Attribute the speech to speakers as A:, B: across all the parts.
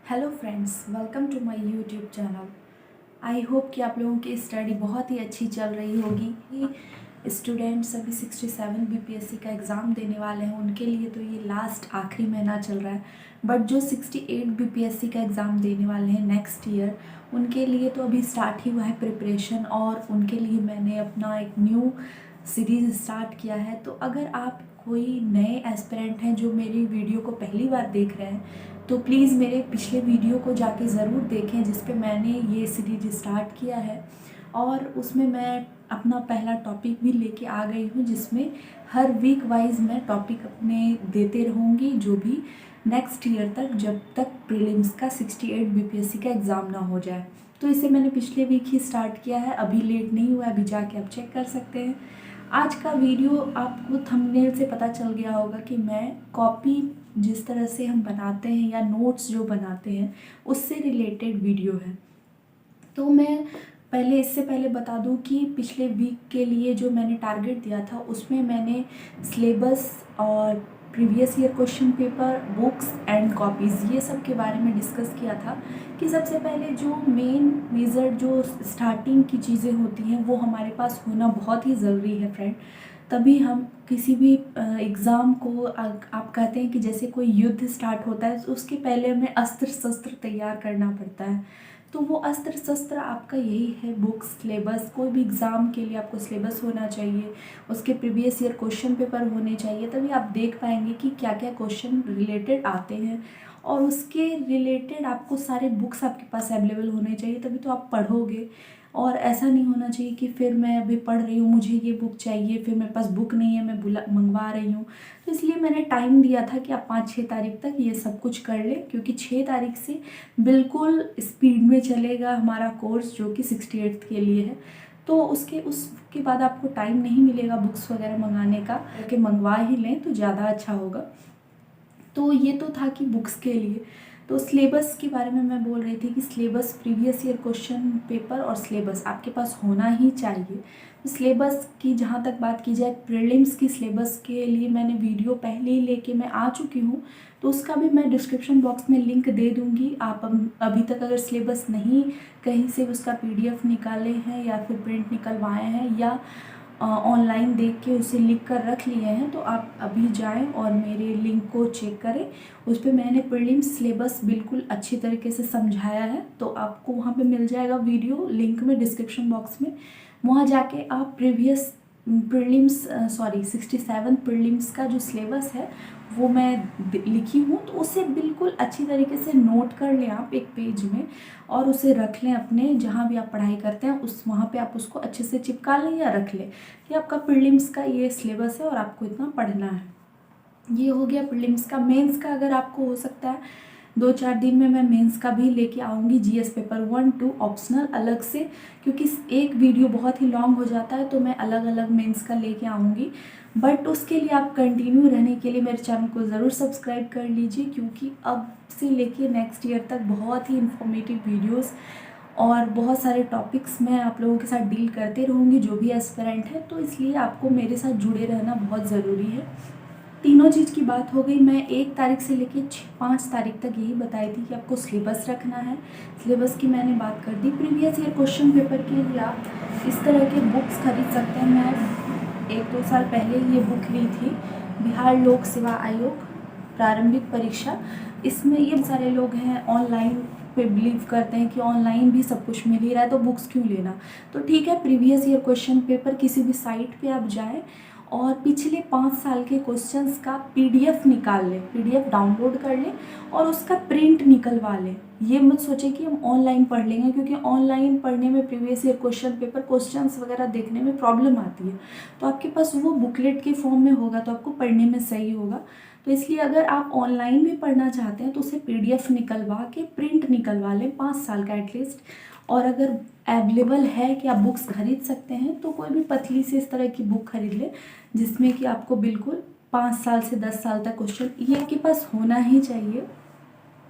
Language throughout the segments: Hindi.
A: Hello friends, welcome to my YouTube channel. I hope कि आप लोगों की स्टडी बहुत ही अच्छी चल रही होगी। स्टूडेंट्स अभी 67 बीपीएससी का एग्ज़ाम देने वाले हैं, उनके लिए तो ये लास्ट आखिरी महीना चल रहा है। बट जो 68 बीपीएससी का एग्ज़ाम देने वाले हैं नेक्स्ट ईयर, उनके लिए तो अभी स्टार्ट ही हुआ है प्रिपरेशन, और उनके लिए मैंने अपना एक न्यू सीरीज़ स्टार्ट किया है। तो अगर आप कोई नए एस्पिरेंट हैं जो मेरी वीडियो को पहली बार देख रहे हैं, तो प्लीज़ मेरे पिछले वीडियो को जाके ज़रूर देखें जिस पे मैंने ये सीरीज स्टार्ट किया है। और उसमें मैं अपना पहला टॉपिक भी लेके आ गई हूँ, जिसमें हर वीक वाइज मैं टॉपिक अपने देते रहूँगी, जो भी नेक्स्ट ईयर तक, जब तक प्रीलिम्स का 68 बीपीएससी का एग्ज़ाम ना हो जाए। तो इसे मैंने पिछले वीक ही स्टार्ट किया है, अभी लेट नहीं हुआ, अभी जाके आप चेक कर सकते हैं। आज का वीडियो आपको थंबनेल से पता चल गया होगा कि मैं कॉपी जिस तरह से हम बनाते हैं या नोट्स जो बनाते हैं उससे रिलेटेड वीडियो है। तो मैं इससे पहले बता दूं कि पिछले वीक के लिए जो मैंने टारगेट दिया था, उसमें मैंने सिलेबस और previous year question paper, books and copies, ये सब के बारे में डिस्कस किया था कि सबसे पहले जो मेजर जो स्टार्टिंग की चीज़ें होती हैं वो हमारे पास होना बहुत ही ज़रूरी है फ्रेंड। तभी हम किसी भी एग्ज़ाम को, आप कहते हैं कि जैसे कोई युद्ध स्टार्ट होता है तो उसके पहले हमें अस्त्र शस्त्र तैयार करना पड़ता है। तो वो अस्त्र शस्त्र आपका यही है, बुक्स, सिलेबस। कोई भी एग्ज़ाम के लिए आपको सिलेबस होना चाहिए, उसके प्रीवियस ईयर क्वेश्चन पेपर होने चाहिए, तभी आप देख पाएंगे कि क्या क्या क्वेश्चन रिलेटेड आते हैं, और उसके रिलेटेड आपको सारे बुक्स आपके पास अवेलेबल होने चाहिए, तभी तो आप पढ़ोगे। और ऐसा नहीं होना चाहिए कि फिर मैं अभी पढ़ रही हूँ, मुझे ये बुक चाहिए, फिर मेरे पास बुक नहीं है, मैं मंगवा रही हूँ। तो इसलिए मैंने टाइम दिया था कि आप 5-6 तारीख तक ये सब कुछ कर लें, क्योंकि 6 तारीख से बिल्कुल स्पीड में चलेगा हमारा कोर्स, जो कि 68th के लिए है। तो उसके बाद आपको टाइम नहीं मिलेगा बुक्स वगैरह मंगाने का, कि मंगवा ही लें तो ज़्यादा अच्छा होगा। तो ये तो था कि बुक्स के लिए। तो सिलेबस के बारे में मैं बोल रही थी कि syllabus, previous year question paper और सिलेबस आपके पास होना ही चाहिए। सिलेबस की जहाँ तक बात की जाए, प्रीलिम्स की सिलेबस के लिए मैंने वीडियो पहले ही लेके मैं आ चुकी हूँ, तो उसका भी मैं डिस्क्रिप्शन बॉक्स में लिंक दे दूँगी। आप अभी तक अगर सिलेबस नहीं कहीं से उसका PDF निकाले हैं या फिर प्रिंट निकलवाए हैं या ऑनलाइन देख के उसे लिख कर रख लिए हैं, तो आप अभी जाएं और मेरे लिंक को चेक करें। उस पर मैंने प्रीलिम्स सिलेबस बिल्कुल अच्छी तरीके से समझाया है, तो आपको वहाँ पे मिल जाएगा वीडियो लिंक में, डिस्क्रिप्शन बॉक्स में। वहाँ जाके आप प्रीवियस प्रीलिम्स 67 प्रीलिम्स का जो सिलेबस है वो मैं लिखी हूँ, तो उसे बिल्कुल अच्छी तरीके से नोट कर लें आप एक पेज में, और उसे रख लें अपने जहाँ भी आप पढ़ाई करते हैं, वहाँ पे आप उसको अच्छे से चिपका लें या रख लें कि आपका प्रीलिम्स का ये सिलेबस है और आपको इतना पढ़ना है। ये हो गया प्रीलिम्स का। मेंस का अगर आपको हो सकता है 2-4 दिन में मैं मेंस का भी लेके आऊँगी, GS पेपर 1-2 ऑप्शनल अलग से, क्योंकि एक वीडियो बहुत ही लॉन्ग हो जाता है, तो मैं अलग अलग मेंस का लेके आऊँगी। बट उसके लिए आप कंटिन्यू रहने के लिए मेरे चैनल को ज़रूर सब्सक्राइब कर लीजिए, क्योंकि अब से लेके नेक्स्ट ईयर तक बहुत ही इन्फॉर्मेटिव वीडियोज़ और बहुत सारे टॉपिक्स मैं आप लोगों के साथ डील करते रहूँगी, जो भी एस्पिरेंट है। तो इसलिए आपको मेरे साथ जुड़े रहना बहुत ज़रूरी है। तीनों चीज़ की बात हो गई। मैं 1 तारीख से लेके 5 तारीख तक यही बताई थी कि आपको सिलेबस रखना है। सिलेबस की मैंने बात कर दी। प्रीवियस ईयर क्वेश्चन पेपर के लिए आप इस तरह के बुक्स खरीद सकते हैं। मैं 1-2 साल पहले ये बुक ली थी, बिहार लोक सेवा आयोग प्रारंभिक परीक्षा। इसमें ये सारे लोग हैं ऑनलाइन पे बिलीव करते हैं कि ऑनलाइन भी सब कुछ मिल ही रहा है, तो बुक्स क्यों लेना। तो ठीक है, प्रीवियस ईयर क्वेश्चन पेपर किसी भी साइट पे आप जाएं और पिछले 5 साल के क्वेश्चंस का PDF निकाल लें, PDF डाउनलोड कर लें और उसका प्रिंट निकलवा लें। ये मत सोचें कि हम ऑनलाइन पढ़ लेंगे, क्योंकि ऑनलाइन पढ़ने में previous year question paper, questions वगैरह देखने में प्रॉब्लम आती है। तो आपके पास वो बुकलेट के फॉर्म में होगा तो आपको पढ़ने में सही होगा। तो इसलिए अगर आप ऑनलाइन भी पढ़ना चाहते हैं तो उसे PDF निकलवा के प्रिंट निकलवा लें 5 साल का एटलीस्ट। और अगर अवेलेबल है कि आप बुक्स खरीद सकते हैं, तो कोई भी पतली से इस तरह की बुक खरीद लें जिसमें कि आपको बिल्कुल 5 साल से 10 साल तक क्वेश्चन ये आपके पास होना ही चाहिए।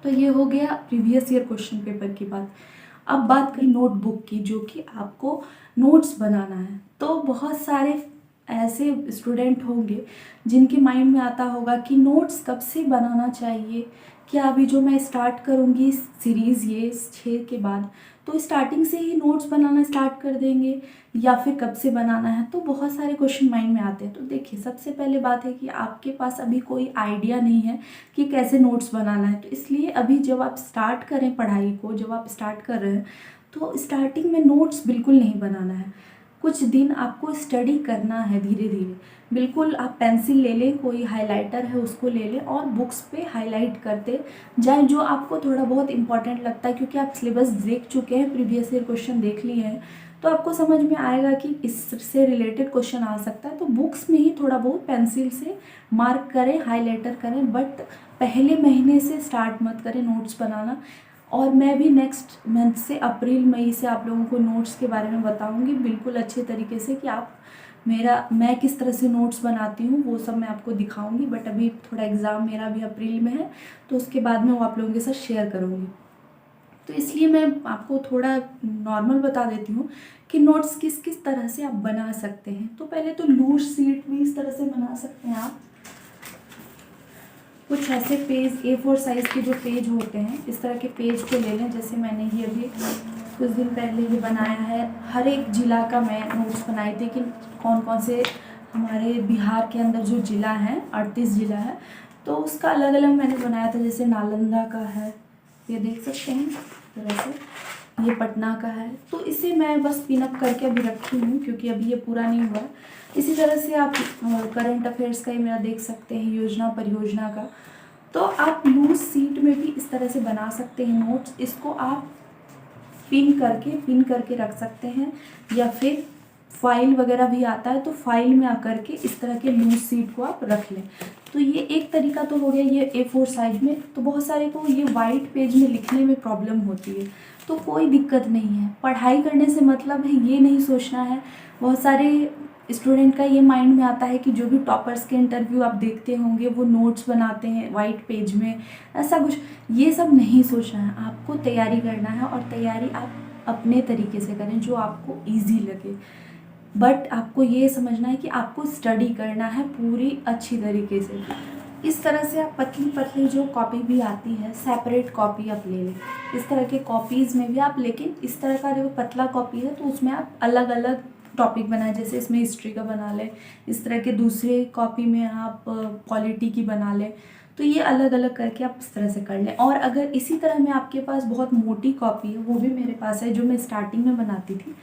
A: तो ये हो गया प्रीवियस ईयर क्वेश्चन पेपर की बात। अब बात करें नोटबुक की, जो कि आपको नोट्स बनाना है। तो बहुत सारे ऐसे स्टूडेंट होंगे जिनके माइंड में आता होगा कि नोट्स कब से बनाना चाहिए, क्या अभी जो मैं स्टार्ट करूँगी सीरीज़ ये 6 के बाद, तो स्टार्टिंग से ही नोट्स बनाना स्टार्ट कर देंगे या फिर कब से बनाना है? तो बहुत सारे क्वेश्चन माइंड में आते हैं। तो देखिए, सबसे पहले बात है कि आपके पास अभी कोई आइडिया नहीं है कि कैसे नोट्स बनाना है। तो इसलिए अभी जब आप स्टार्ट करें पढ़ाई को, जब आप स्टार्ट कर रहे हैं, तो स्टार्टिंग में नोट्स बिल्कुल नहीं बनाना है। कुछ दिन आपको स्टडी करना है धीरे धीरे। बिल्कुल आप पेंसिल ले लें, कोई हाइलाइटर है उसको ले लें और बुक्स पे हाईलाइट करते जाएं जो आपको थोड़ा बहुत इंपॉर्टेंट लगता है, क्योंकि आप सिलेबस देख चुके हैं, प्रीवियस ईयर क्वेश्चन देख लिए हैं, तो आपको समझ में आएगा कि इससे रिलेटेड क्वेश्चन आ सकता है। तो बुक्स में ही थोड़ा बहुत पेंसिल से मार्क करें, हाईलाइटर करें, बट पहले महीने से स्टार्ट मत करें नोट्स बनाना। और मैं भी नेक्स्ट मंथ से अप्रैल मई से आप लोगों को नोट्स के बारे में बताऊंगी बिल्कुल अच्छे तरीके से कि आप मैं किस तरह से नोट्स बनाती हूँ, वो सब मैं आपको दिखाऊंगी। बट अभी थोड़ा एग्ज़ाम मेरा भी अप्रैल में है, तो उसके बाद मैं वो आप लोगों के साथ शेयर करूँगी। तो इसलिए मैं आपको थोड़ा नॉर्मल बता देती हूँ कि नोट्स किस किस तरह से आप बना सकते हैं। तो पहले तो लूज शीट भी इस तरह से बना सकते हैं आप। कुछ ऐसे पेज A4 साइज़ के जो पेज होते हैं, इस तरह के पेज को ले लें। जैसे मैंने ये अभी कुछ दिन पहले ये बनाया है, हर एक ज़िला का मैं नोट्स बनाई थी कि कौन कौन से हमारे बिहार के अंदर जो ज़िला हैं, 38 ज़िला है, तो उसका अलग अलग मैंने बनाया था। जैसे नालंदा का है, ये देख सकते हैं तरह से, ये पटना का है। तो इसे मैं बस पिनअप करके अभी रखी हूँ क्योंकि अभी ये पूरा नहीं हुआ। इसी तरह से आप करंट अफेयर्स का ही मेरा देख सकते हैं, योजना परियोजना का। तो आप लूज सीट में भी इस तरह से बना सकते हैं नोट्स। इसको आप पिन करके रख सकते हैं, या फिर फाइल वगैरह भी आता है तो फाइल में आकर के इस तरह के लूज सीट को आप रख लें। तो ये एक तरीका तो हो गया ये A4 साइज में। तो बहुत सारे को ये वाइट पेज में लिखने में प्रॉब्लम होती है, तो कोई दिक्कत नहीं है। पढ़ाई करने से मतलब है ये नहीं सोचना है। बहुत सारे स्टूडेंट का ये माइंड में आता है कि जो भी टॉपर्स के इंटरव्यू आप देखते होंगे वो नोट्स बनाते हैं वाइट पेज में, ऐसा कुछ। ये सब नहीं सोचना है, आपको तैयारी करना है और तैयारी आप अपने तरीके से करें जो आपको ईजी लगे। बट आपको ये समझना है कि आपको स्टडी करना है पूरी अच्छी तरीके से। इस तरह से आप पतली पतली जो कॉपी भी आती है, सेपरेट कॉपी आप ले लें। इस तरह के कॉपीज़ में भी आप, लेकिन इस तरह का जो पतला कॉपी है तो उसमें आप अलग अलग टॉपिक बनाए। जैसे इसमें हिस्ट्री का बना लें, इस तरह के दूसरे कॉपी में आप पॉलिटी की बना लें। तो ये अलग अलग करके आप इस तरह से कर लें। और अगर इसी तरह में आपके पास बहुत मोटी कॉपी है, वो भी मेरे पास है जो मैं स्टार्टिंग में बनाती थी,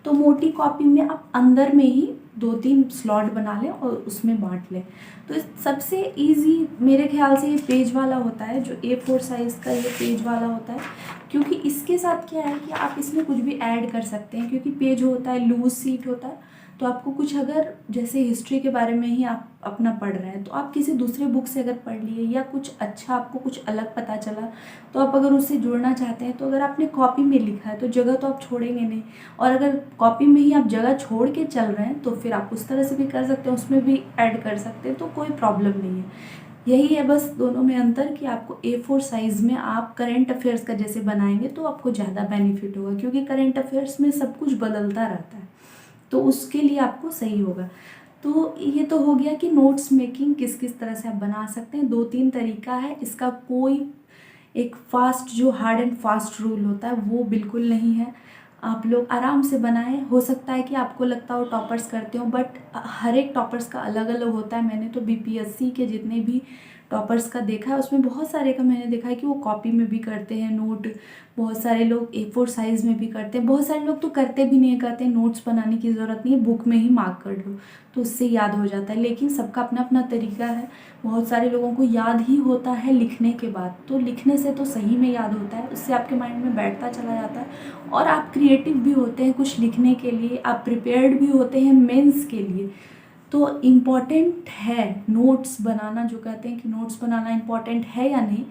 A: तो मोटी कॉपी में आप अंदर में ही 2-3 स्लॉट बना लें और उसमें बांट लें। तो सबसे इजी मेरे ख्याल से ये पेज वाला होता है, जो A4 साइज़ का ये पेज वाला होता है, क्योंकि इसके साथ क्या है कि आप इसमें कुछ भी ऐड कर सकते हैं। क्योंकि पेज होता है, लूज सीट होता है, तो आपको कुछ अगर जैसे हिस्ट्री के बारे में ही आप अपना पढ़ रहे हैं, तो आप किसी दूसरे बुक से अगर पढ़ लिए या कुछ अच्छा आपको कुछ अलग पता चला, तो आप अगर उससे जुड़ना चाहते हैं, तो अगर आपने कॉपी में लिखा है तो जगह तो आप छोड़ेंगे नहीं। और अगर कॉपी में ही आप जगह छोड़ के चल रहे हैं तो फिर आप उस तरह से भी कर सकते हैं, उसमें भी ऐड कर सकते हैं, तो कोई प्रॉब्लम नहीं है। यही है बस दोनों में अंतर कि आपको A4 साइज़ में आप करंट अफेयर्स का जैसे बनाएंगे तो आपको ज़्यादा बेनिफिट होगा, क्योंकि करंट अफेयर्स में सब कुछ बदलता रहता है, तो उसके लिए आपको सही होगा। तो ये तो हो गया कि नोट्स मेकिंग किस किस तरह से आप बना सकते हैं। 2-3 तरीका है, इसका कोई एक फास्ट जो हार्ड एंड फास्ट रूल होता है वो बिल्कुल नहीं है। आप लोग आराम से बनाएं। हो सकता है कि आपको लगता हो टॉपर्स करते हो, बट हर एक टॉपर्स का अलग अलग होता है। मैंने तो BPSC के जितने भी टॉपर्स का देखा है उसमें बहुत सारे का मैंने देखा है कि वो कॉपी में भी करते हैं नोट, बहुत सारे लोग A4 साइज़ में भी करते हैं, बहुत सारे लोग तो करते भी नहीं, करते नोट्स बनाने की ज़रूरत नहीं है, बुक में ही मार्क कर लो तो उससे याद हो जाता है। लेकिन सबका अपना अपना तरीका है। बहुत सारे लोगों को याद ही होता है लिखने के बाद, तो लिखने से तो सही में याद होता है, उससे आपके माइंड में बैठता चला जाता है और आप क्रिएटिव भी होते हैं कुछ लिखने के लिए, आप प्रिपेयर्ड भी होते हैं मेंस के लिए। तो इम्पॉर्टेंट है नोट्स बनाना। जो कहते हैं कि नोट्स बनाना इम्पॉर्टेंट है या नहीं,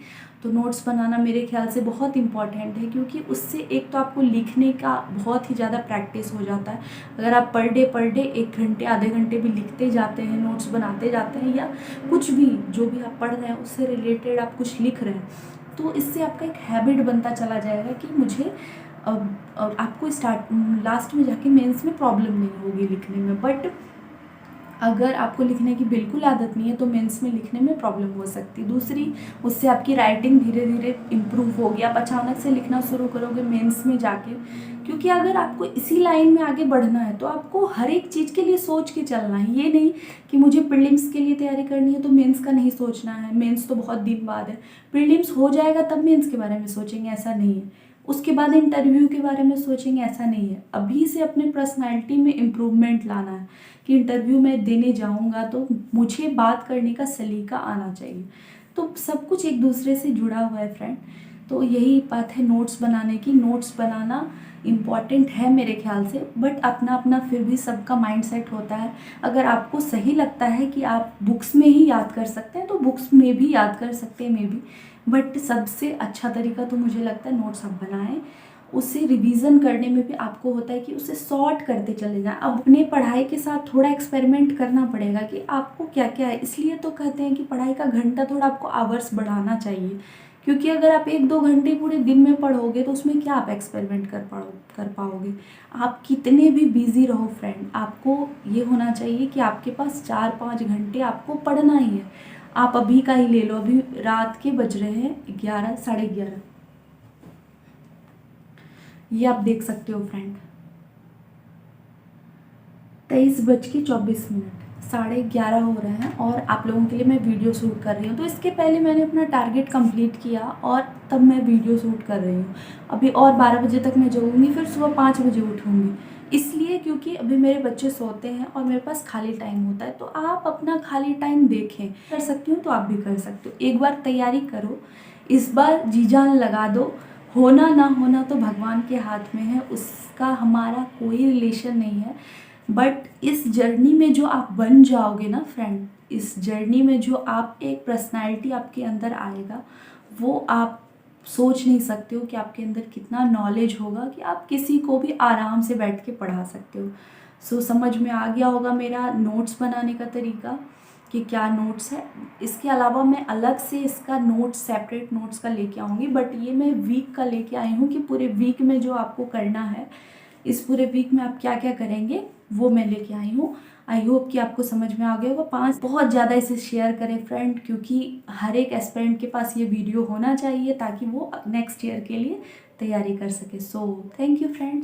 A: तो नोट्स बनाना मेरे ख्याल से बहुत इम्पॉर्टेंट है, क्योंकि उससे एक तो आपको लिखने का बहुत ही ज़्यादा प्रैक्टिस हो जाता है। अगर आप पर डे 1 घंटे आधे घंटे भी लिखते जाते हैं, नोट्स बनाते जाते हैं, या कुछ भी जो भी आप पढ़ रहे हैं उससे रिलेटेड आप कुछ लिख रहे हैं, तो इससे आपका एक हैबिट बनता चला जाएगा कि मुझे आपको लास्ट में जाके मेंस में प्रॉब्लम नहीं होगी लिखने में। बट अगर आपको लिखने की बिल्कुल आदत नहीं है तो मेंस में लिखने में प्रॉब्लम हो सकती है। दूसरी, उससे आपकी राइटिंग धीरे धीरे इम्प्रूव होगी। आप अचानक से लिखना शुरू करोगे मेंस में जाके, क्योंकि अगर आपको इसी लाइन में आगे बढ़ना है तो आपको हर एक चीज़ के लिए सोच के चलना है। ये नहीं कि मुझे प्रीलिम्स के लिए तैयारी करनी है तो मेंस का नहीं सोचना है, मेंस तो बहुत दिन बाद है, प्रीलिम्स हो जाएगा तब मेंस के बारे में सोचेंगे, ऐसा नहीं है। उसके बाद इंटरव्यू के बारे में सोचेंगे, ऐसा नहीं है। अभी से अपने पर्सनालिटी में इम्प्रूवमेंट लाना है कि इंटरव्यू में देने जाऊंगा तो मुझे बात करने का सलीका आना चाहिए। तो सब कुछ एक दूसरे से जुड़ा हुआ है फ्रेंड। तो यही बात है नोट्स बनाने की। नोट्स बनाना इम्पॉर्टेंट है मेरे ख्याल से, बट अपना अपना फिर भी सबका माइंडसेट होता है। अगर आपको सही लगता है कि आप बुक्स में ही याद कर सकते हैं तो बुक्स में भी याद कर सकते हैं मे बी, बट सबसे अच्छा तरीका तो मुझे लगता है नोट्स आप बनाएं। उसे रिवीजन करने में भी आपको होता है कि उसे सॉर्ट करते चले जाएं। अब अपने पढ़ाई के साथ थोड़ा एक्सपेरिमेंट करना पड़ेगा कि आपको क्या क्या है। इसलिए तो कहते हैं कि पढ़ाई का घंटा थोड़ा आपको आवर्स बढ़ाना चाहिए, क्योंकि अगर आप 1-2 घंटे पूरे दिन में पढ़ोगे तो उसमें क्या आप एक्सपेरिमेंट कर पाओगे। आप कितने भी बिजी रहो फ्रेंड, आपको ये होना चाहिए कि आपके पास 4-5 घंटे आपको पढ़ना ही है। आप अभी का ही ले लो, अभी रात के बज रहे हैं 11, साढ़े 11, ये आप देख सकते हो फ्रेंड, 23:24, 11:30 हो रहे हैं और आप लोगों के लिए मैं वीडियो शूट कर रही हूँ। तो इसके पहले मैंने अपना टारगेट कंप्लीट किया और तब मैं वीडियो शूट कर रही हूँ। अभी और 12 बजे तक मैं जगूंगी, फिर सुबह 5 बजे उठूँगी, इसलिए क्योंकि अभी मेरे बच्चे सोते हैं और मेरे पास खाली टाइम होता है। तो आप अपना खाली टाइम देखें, कर सकती हो तो आप भी कर सकते हो। एक बार तैयारी करो, इस बार जी जान लगा दो। होना ना होना तो भगवान के हाथ में है, उसका हमारा कोई रिलेशन नहीं है। बट इस जर्नी में जो आप बन जाओगे ना फ्रेंड, इस जर्नी में जो आप एक पर्सनालिटी आपके अंदर आएगा, वो आप सोच नहीं सकते हो कि आपके अंदर कितना नॉलेज होगा कि आप किसी को भी आराम से बैठ के पढ़ा सकते हो। सो समझ में आ गया होगा मेरा नोट्स बनाने का तरीका कि क्या नोट्स है। इसके अलावा मैं अलग से इसका नोट्स, सेपरेट नोट्स का लेके आऊँगी, बट ये मैं वीक का लेके आई हूँ कि पूरे वीक में जो आपको करना है, इस पूरे वीक में आप क्या क्या करेंगे वो मैं लेके आई हूँ। आई होप कि आपको समझ में आ गया होगा। 5 बहुत ज़्यादा इसे शेयर करें फ्रेंड, क्योंकि हर एक एस्पिरेंट के पास ये वीडियो होना चाहिए ताकि वो नेक्स्ट ईयर के लिए तैयारी कर सके। So thank you friends.